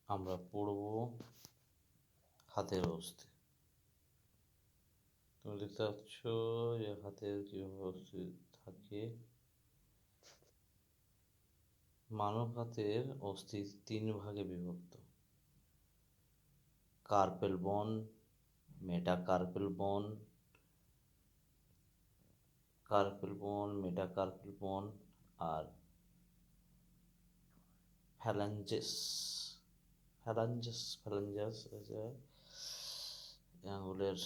আমরা পড়ব হাতের অস্থি। তুমি দেখতে পাচ্ছ যে হাতের কীভাবে অস্থি থাকে। মানব হাতের অস্থি 3 ভাগে বিভক্ত: কার্পেল বোন, মেটাকার্পেল বোন, মেটাকার্পেল বোন আর ফ্যালাঞ্জেস। আঙুলের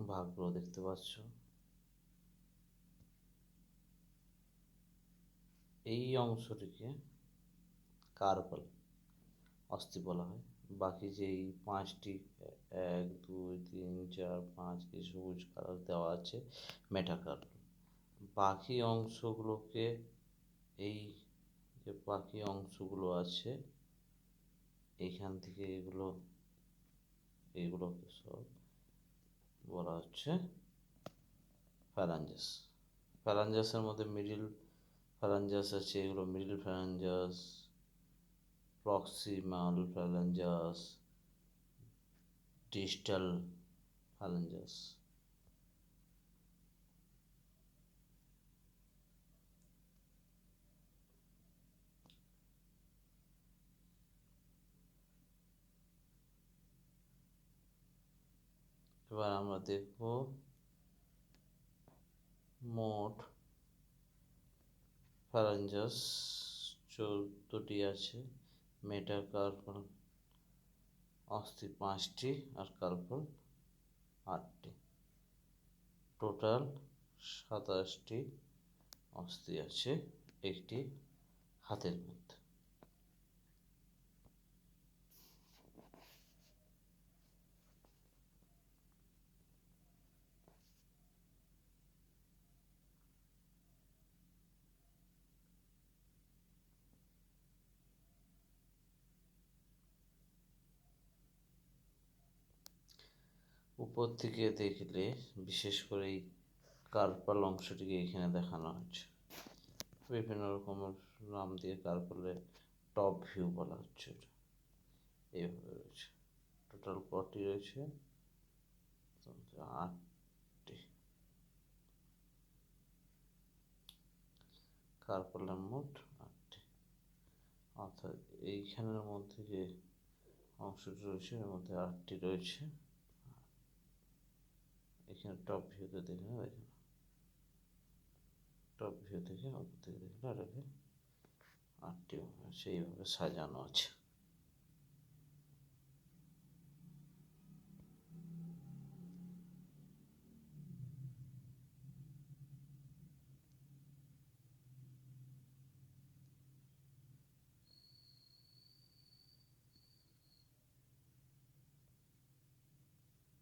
ভাগগুলো দেখতে পাচ্ছ। এই অংশটিকে কার্পাল অস্থি বলা হয়। বাকি যেই 5টি 1 2 3 4 5 এই সবুজ কালার দেওয়া আছে মেটাকার্পাল। বাকি অংশগুলোকে এই যে বাকি অংশগুলো আছে এইখান থেকে এইগুলোকে সব বলা হচ্ছে ফ্যালাঞ্জাস। ফ্যালাঞ্জাসের মধ্যে মিডিল ফ্যালাঞ্জাস আছে, এগুলো মিডিল ফ্যালাঞ্জাস, প্রক্সিমাল ফ্যালাঞ্জাস, ডিস্টাল ফ্যালাঞ্জাস। এবার আমরা দেখব মোট ফ্যালাঞ্জাস 14টি আছে, মেটাকার্পাল অস্থি 5টি আর কার্পাল 8টি। টোটাল 27টি অস্থি আছে একটি হাতের মধ্যে। উপর থেকে দেখলে বিশেষ করে এই কার্পাল অংশটিকে এখানে দেখানো হচ্ছে। বিভিন্ন রকমের নাম দিয়ে কার্পালের টপ ভিউ বলা হচ্ছে। এইভাবে রয়েছে। টোটাল কটি রয়েছে? 8টি। কার্পালের মোট 8টি। অর্থাৎ এইখানের মধ্যে যে অংশটি রয়েছে এর মধ্যে 8টি রয়েছে। এখানে টপ ভিউতে দেখে টপ ভিউ থেকে উপর থেকে দেখলে আর 8টি সেইভাবে সাজানো আছে।